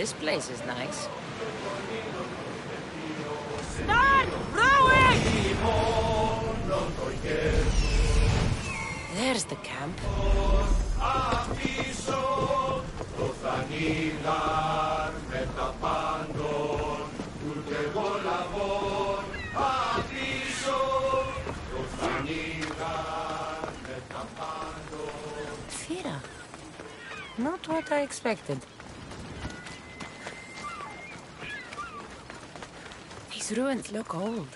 This place is nice. Start rowing! There's the camp. Fira. Not what I expected. These ruins look old.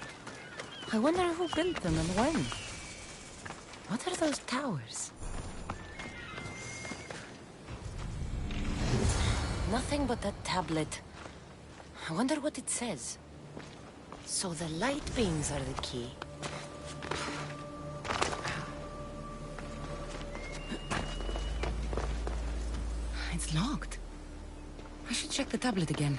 I wonder who built them and when. What are those towers? Nothing but that tablet. I wonder what it says. So the light beams are the key. It's locked. I should check the tablet again.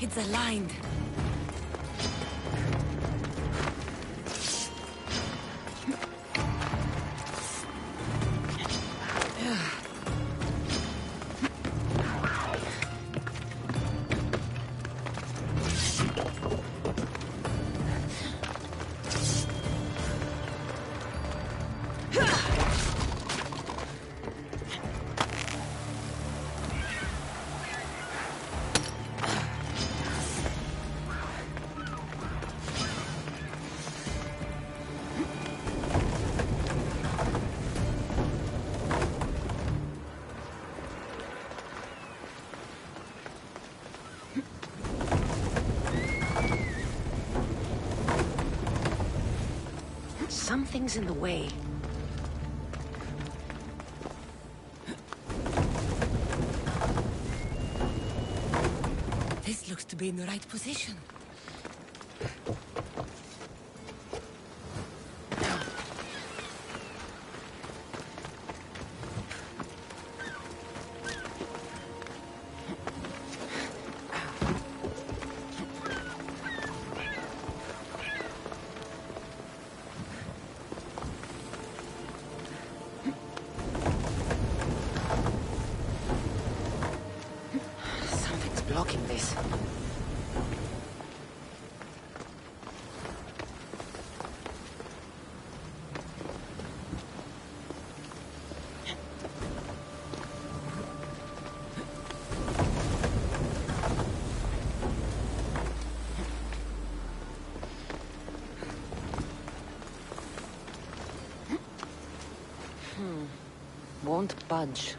It's aligned. Something's in the way. This looks to be in the right position. Blocking this. Won't budge.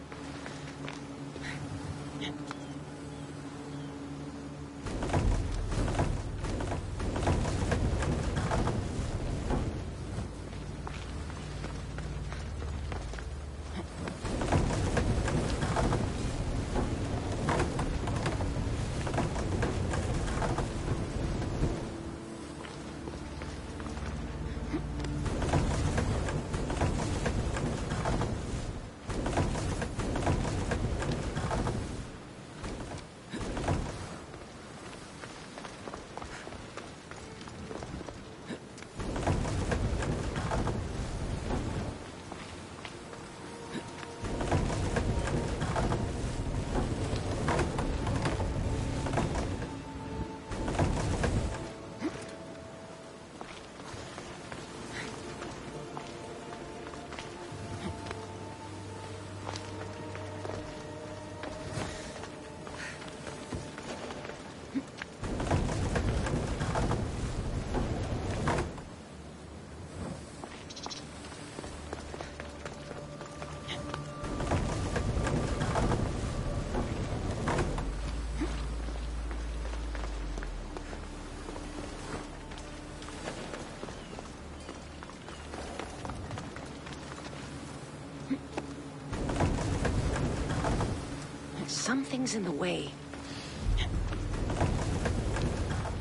Something's in the way.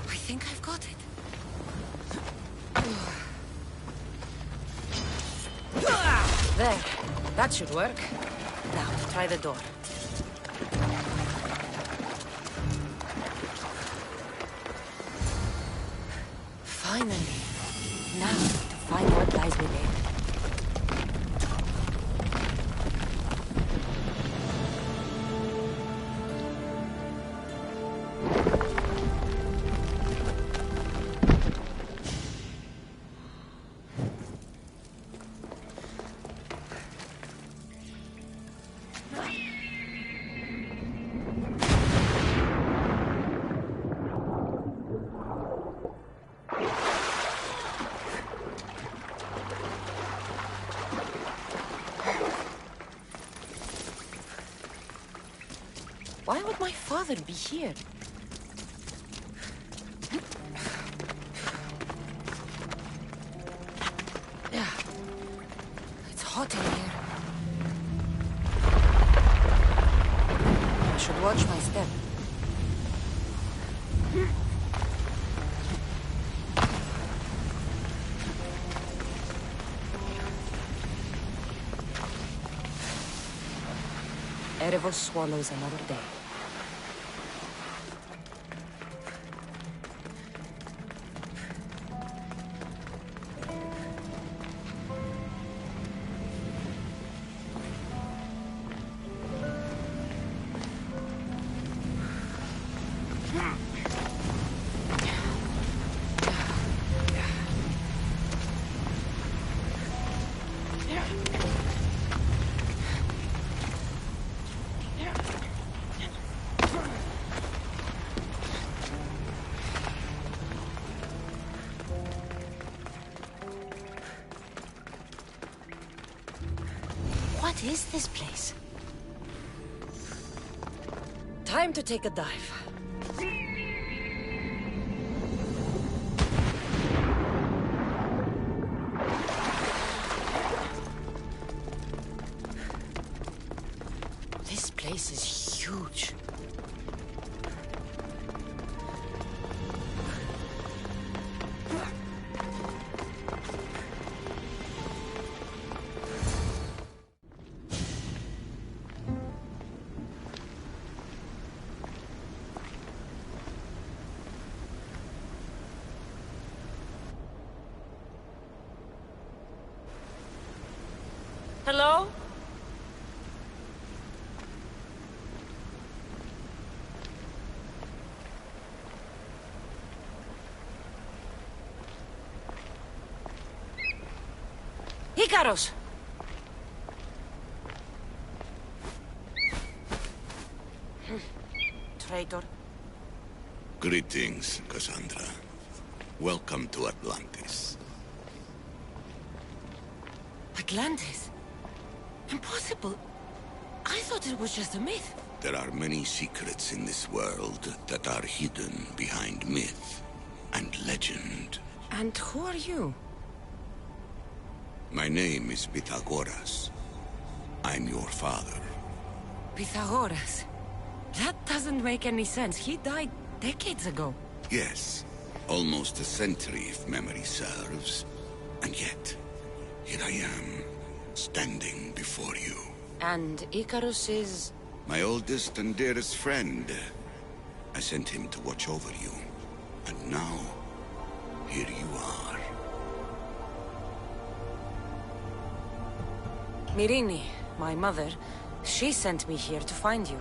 I think I've got it. There. That should work. Now, try the door. Finally. Now, to find what lies within. Why would my father be here? Yeah. It's hot in here. I should watch my step. Erebos swallows another day. What is this place? Time to take a dive. This place is huge. Hello? Icaros! Traitor. Greetings, Kassandra. Welcome to Atlantis. Atlantis? Impossible. I thought it was just a myth. There are many secrets in this world that are hidden behind myth and legend. And who are you? My name is Pythagoras. I'm your father. Pythagoras? That doesn't make any sense. He died decades ago. Yes, almost a century if memory serves. And yet, here I am, standing before you. And Icarus is... My oldest and dearest friend. I sent him to watch over you. And now, here you are. Myrrine, my mother, she sent me here to find you.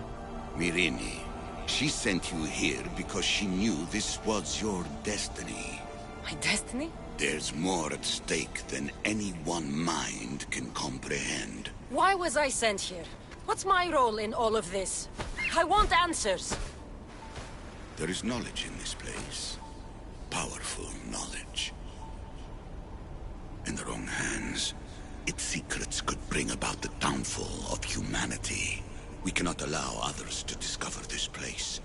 Myrrine, she sent you here because she knew this was your destiny. My destiny? There's more at stake than any one mind can comprehend. Why was I sent here? What's my role in all of this? I want answers. There is knowledge in this place. Powerful knowledge. In the wrong hands, its secrets could bring about the downfall of humanity. We cannot allow others to discover this place.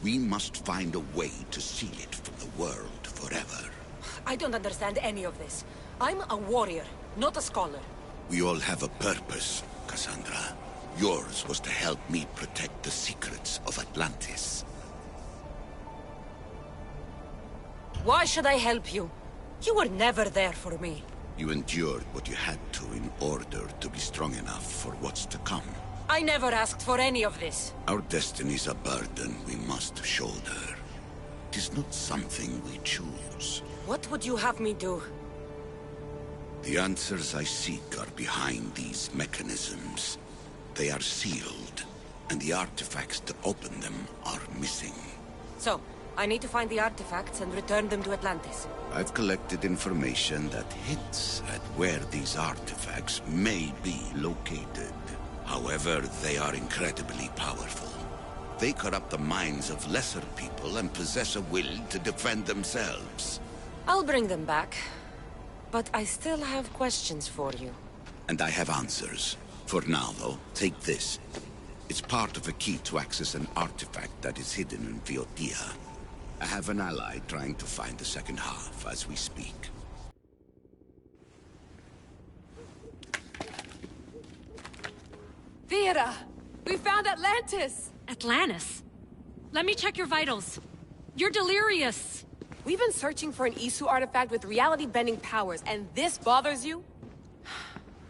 We must find a way to seal it from the world forever. I don't understand any of this. I'm a warrior, not a scholar. We all have a purpose, Kassandra. Yours was to help me protect the secrets of Atlantis. Why should I help you? You were never there for me. You endured what you had to in order to be strong enough for what's to come. I never asked for any of this. Our destiny's a burden we must shoulder. It is not something we choose. What would you have me do? The answers I seek are behind these mechanisms. They are sealed, and the artifacts to open them are missing. So, I need to find the artifacts and return them to Atlantis. I've collected information that hints at where these artifacts may be located. However, they are incredibly powerful. They corrupt the minds of lesser people and possess a will to defend themselves. I'll bring them back. But I still have questions for you. And I have answers. For now, though, take this. It's part of a key to access an artifact that is hidden in Viotia. I have an ally trying to find the second half as we speak. Theata! We found Atlantis! Atlantis? Let me check your vitals. You're delirious. We've been searching for an Isu artifact with reality-bending powers, and this bothers you?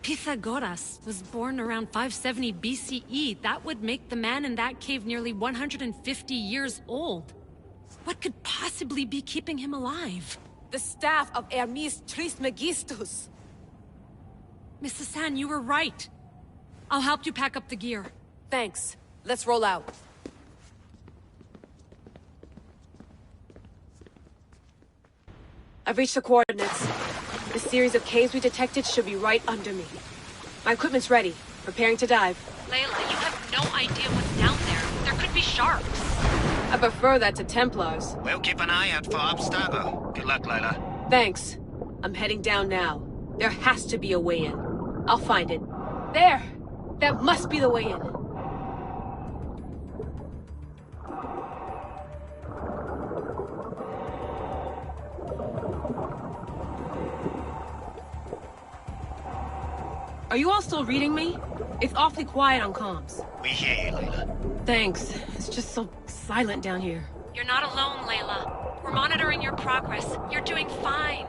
Pythagoras was born around 570 BCE. That would make the man in that cave nearly 150 years old. What could possibly be keeping him alive? The staff of Hermes Trismegistus! Mrs. San, you were right. I'll help you pack up the gear. Thanks. Let's roll out. I've reached the coordinates. The series of caves we detected should be right under me. My equipment's ready. Preparing to dive. Layla, you have no idea what's down there. There could be sharks. I prefer that to Templars. We'll keep an eye out for Abstergo. Good luck, Layla. Thanks. I'm heading down now. There has to be a way in. I'll find it. There! That must be the way in. Are you all still reading me? It's awfully quiet on comms. We hear you, Layla. Thanks. It's just so silent down here. You're not alone, Layla. We're monitoring your progress. You're doing fine.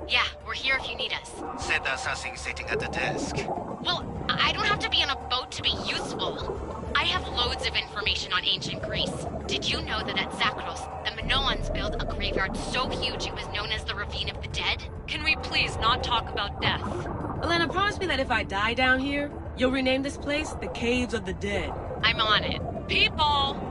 Yeah, we're here if you need us. Said the assassin sitting at the desk. Well, I don't have to be on a boat to be useful. I have loads of information on ancient Greece. Did you know that at Zakros, the Minoans built a graveyard so huge it was known as the Ravine of the Dead? Can we please not talk about death? Elena, promise me that if I die down here, you'll rename this place the Caves of the Dead. I'm on it. People!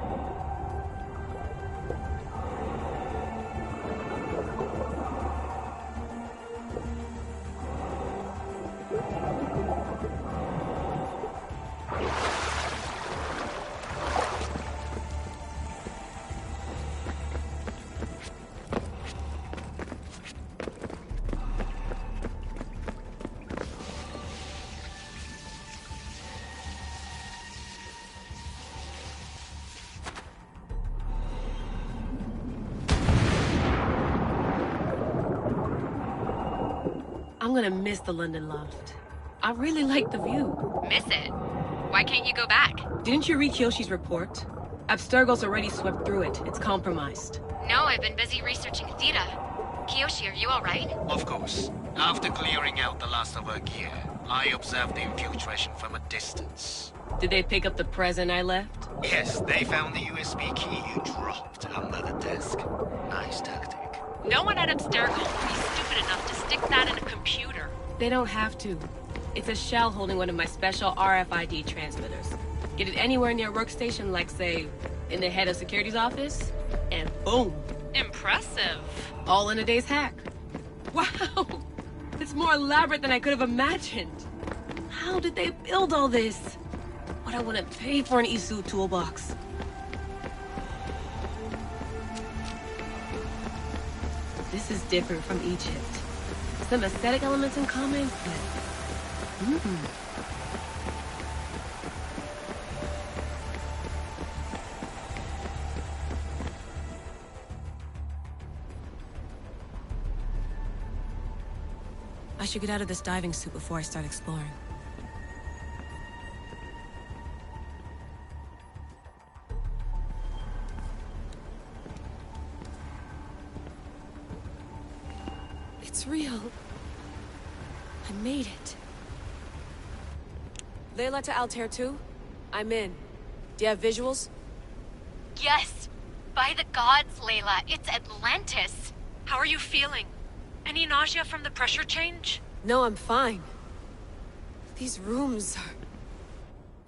I'm gonna miss the London loft. I really like the view. Miss it? Why can't you go back? Didn't you read Kyoshi's report? Abstergo's already swept through it. It's compromised. No, I've been busy researching Theta. Kiyoshi, are you alright? Of course. After clearing out the last of our gear, I observed the infiltration from a distance. Did they pick up the present I left? Yes, they found the USB key you dropped under the desk. Nice tactic. No one at Abstergo would be stupid enough to stick that in a computer. They don't have to. It's a shell holding one of my special RFID transmitters. Get it anywhere near a workstation, like, say, in the head of security's office, and boom! Impressive. All in a day's hack. Wow! It's more elaborate than I could have imagined. How did they build all this? What I wouldn't pay for an Isu toolbox. This is different from Egypt. Some aesthetic elements in common, but... I should get out of this diving suit before I start exploring. It's real. I made it. Layla to Altair 2? I'm in. Do you have visuals? Yes! By the gods, Layla, it's Atlantis! How are you feeling? Any nausea from the pressure change? No, I'm fine. These rooms are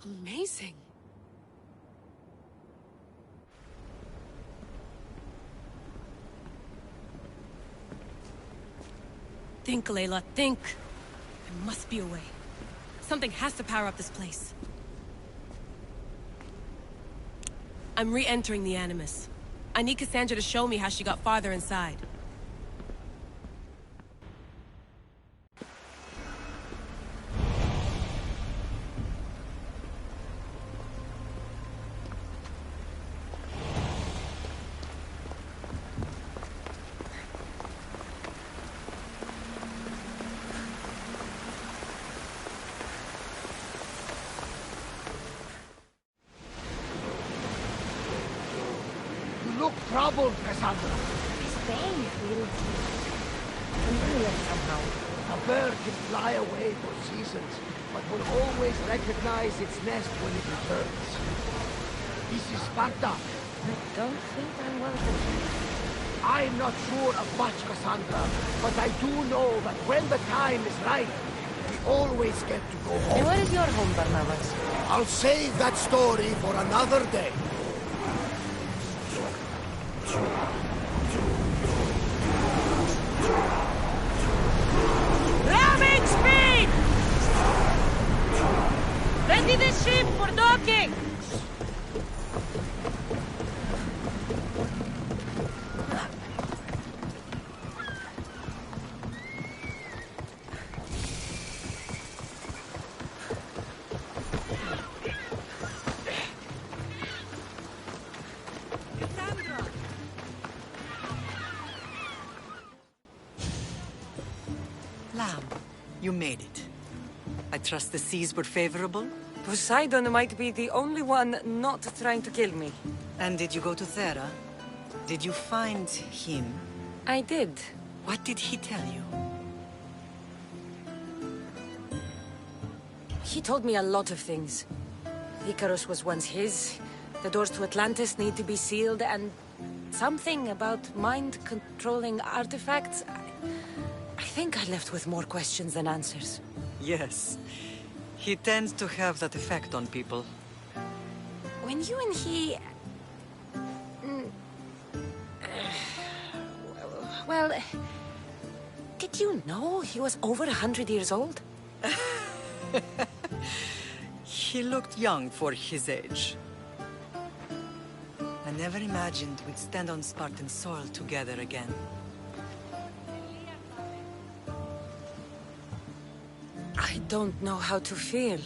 amazing. Think, Layla, think. There must be a way. Something has to power up this place. I'm re-entering the Animus. I need Kassandra to show me how she got farther inside. You look troubled, Kassandra. His vein feels familiar somehow. A bird can fly away for seasons, but will always recognize its nest when it returns. This is Sparta. I don't think I'm welcome. I'm not sure of much, Kassandra, but I do know that when the time is right, we always get to go Hey, home. where is your home, Barnabas? I'll save that story for another day. Ramming speed! Ready the ship for docking! Lamb, you made it. I trust the seas were favorable? Poseidon might be the only one not trying to kill me. And did you go to Thera? Did you find him? I did. What did he tell you? He told me a lot of things. Icarus was once his. The doors to Atlantis need to be sealed, and something about mind-controlling artifacts. I think I left with more questions than answers. Yes. He tends to have that effect on people. When you and he... Well... Did you know he was over 100 years old? He looked young for his age. I never imagined we'd stand on Spartan soil together again. I don't know how to feel.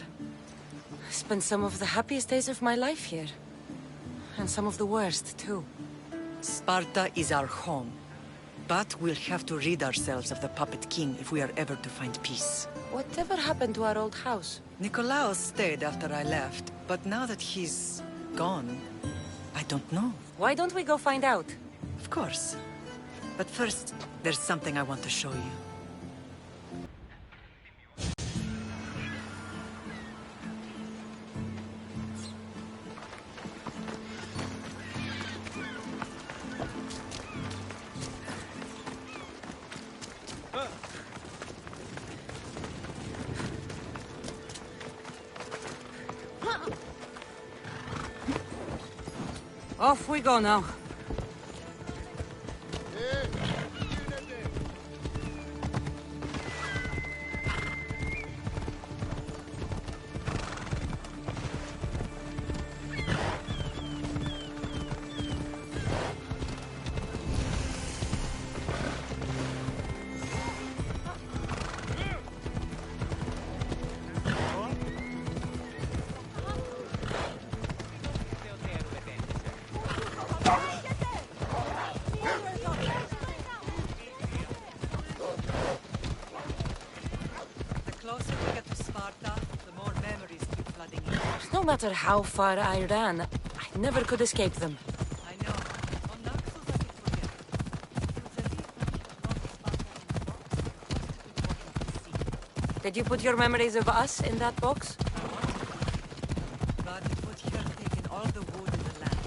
I spent some of the happiest days of my life here. And some of the worst, too. Sparta is our home. But we'll have to rid ourselves of the Puppet King if we are ever to find peace. Whatever happened to our old house? Nikolaos stayed after I left, but now that he's gone, I don't know. Why don't we go find out? Of course. But first, there's something I want to show you. Off we go now. No matter how far I ran, I never could escape them. I know. On Naxos, I could forget. Did you put your memories of us in that box? But it would have taken all the wood in the land.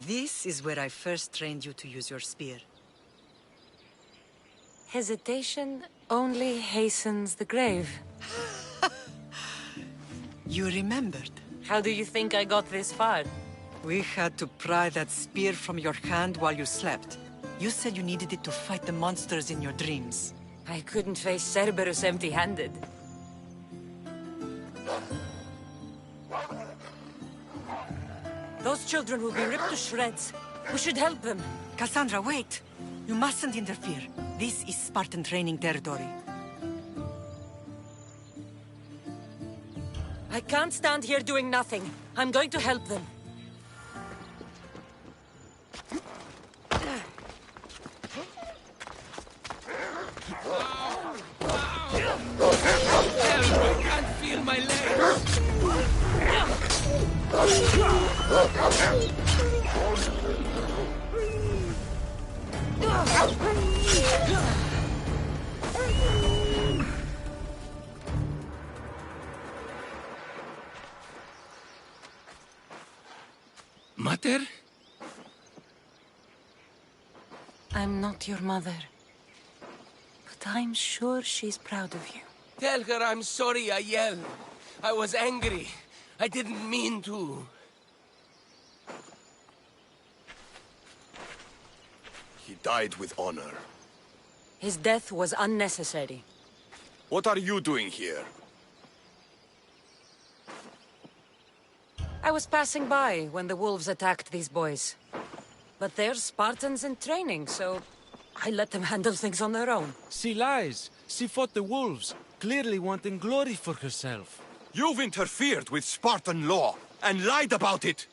This is where I first trained you to use your spear. Hesitation only hastens the grave. You remembered. How do you think I got this far? We had to pry that spear from your hand while you slept. You said you needed it to fight the monsters in your dreams. I couldn't face Cerberus empty-handed. Those children will be ripped to shreds. We should help them. Kassandra, wait! You mustn't interfere. This is Spartan training territory. I can't stand here doing nothing. I'm going to help them. Help! I can't feel my legs! Mater? I'm not your mother. But I'm sure she's proud of you. Tell her I'm sorry I yelled. I was angry. I didn't mean to. He died with honor. His death was unnecessary. What are you doing here? I was passing by when the wolves attacked these boys. But they're Spartans in training, so I let them handle things on their own. She lies. She fought the wolves, clearly wanting glory for herself. You've interfered with Spartan law and lied about it.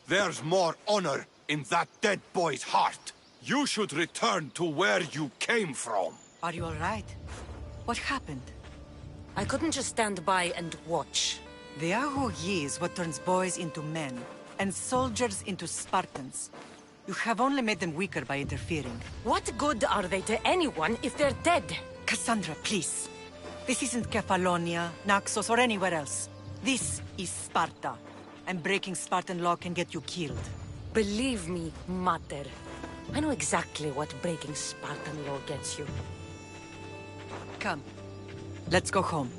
There's more honor in that dead boy's heart. You should return to where you came from. Are you all right? What happened? I couldn't just stand by and watch. The Aho Yi is what turns boys into men, and soldiers into Spartans. You have only made them weaker by interfering. What good are they to anyone if they're dead? Kassandra, please. This isn't Kefalonia, Naxos, or anywhere else. This is Sparta, and breaking Spartan law can get you killed. Believe me, Mater. I know exactly what breaking Spartan law gets you. Come. Let's go home.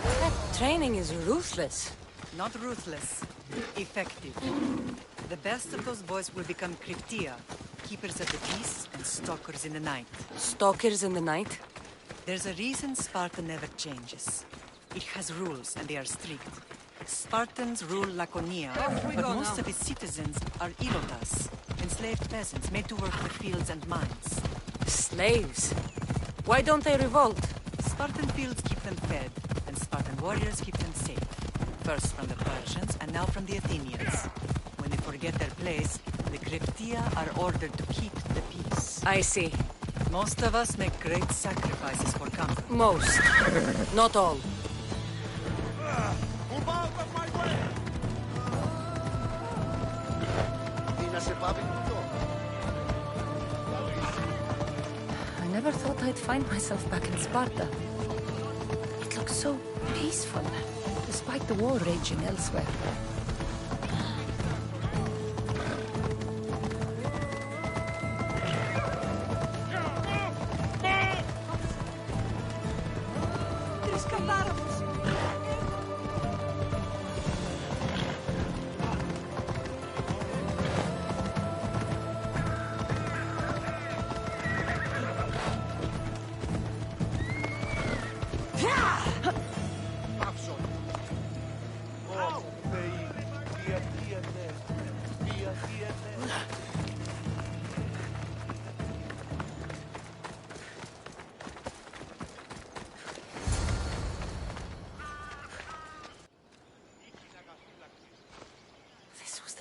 That training is ruthless. Not ruthless. Effective. The best of those boys will become Cryptia, keepers of the peace and stalkers in the night. Stalkers in the night? There's a reason Sparta never changes. It has rules, and they are strict. Spartans rule Laconia, but most of its citizens are ilotas, enslaved peasants made to work the fields and mines. Slaves? Why don't they revolt? Spartan fields keep them fed, and Spartan warriors keep them safe. First from the Persians, and now from the Athenians. When they forget their place, the Cryptia are ordered to keep the peace. I see. Most of us make great sacrifices for comfort. Most. Not all. Move out of my way! I never thought I'd find myself back in Sparta. It looks so peaceful, despite the war raging elsewhere.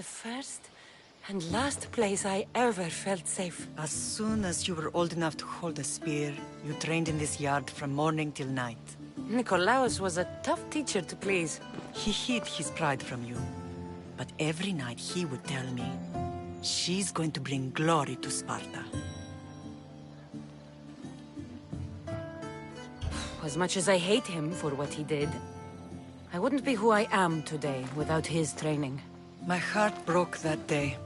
the first and last place I ever felt safe. As soon as you were old enough to hold a spear, you trained in this yard from morning till night. Nikolaos was a tough teacher to please. He hid his pride from you. But every night he would tell me, she's going to bring glory to Sparta. As much as I hate him for what he did, I wouldn't be who I am today without his training. My heart broke that day.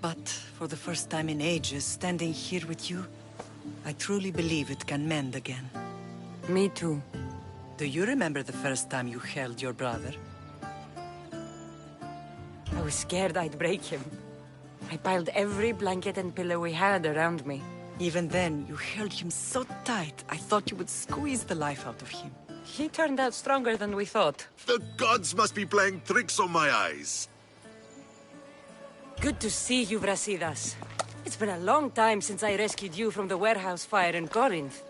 But for the first time in ages, standing here with you, I truly believe it can mend again. Me too. Do you remember the first time you held your brother? I was scared I'd break him. I piled every blanket and pillow we had around me. Even then, you held him so tight, I thought you would squeeze the life out of him. He turned out stronger than we thought. The gods must be playing tricks on my eyes. Good to see you, Brasidas. It's been a long time since I rescued you from the warehouse fire in Corinth.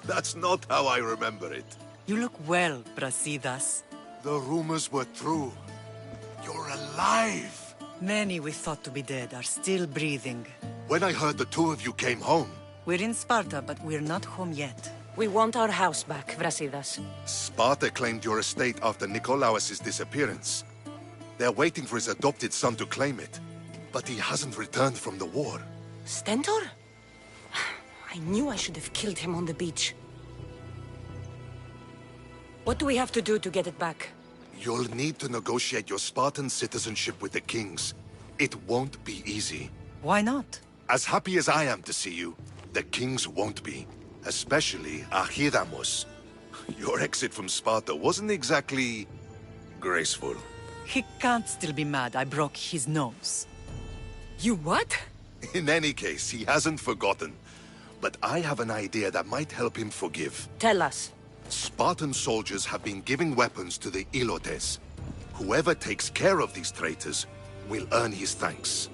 That's not how I remember it. You look well, Brasidas. The rumors were true. You're alive! Many we thought to be dead are still breathing. When I heard the two of you came home... We're in Sparta, but we're not home yet. We want our house back, Brasidas. Sparta claimed your estate after Nikolaos' disappearance. They're waiting for his adopted son to claim it. But he hasn't returned from the war. Stentor? I knew I should have killed him on the beach. What do we have to do to get it back? You'll need to negotiate your Spartan citizenship with the kings. It won't be easy. Why not? As happy as I am to see you, the kings won't be. Especially Archidamos. Your exit from Sparta wasn't exactly... graceful. He can't still be mad I broke his nose. You what? In any case, he hasn't forgotten. But I have an idea that might help him forgive. Tell us. Spartan soldiers have been giving weapons to the Ilotes. Whoever takes care of these traitors will earn his thanks.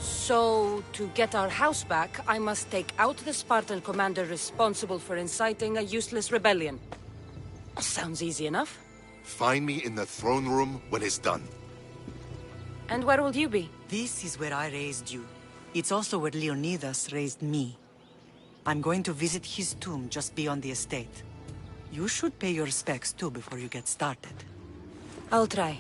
So, to get our house back, I must take out the Spartan commander responsible for inciting a useless rebellion. Sounds easy enough. Find me in the throne room when it's done. And where will you be? This is where I raised you. It's also where Leonidas raised me. I'm going to visit his tomb just beyond the estate. You should pay your respects too before you get started. I'll try.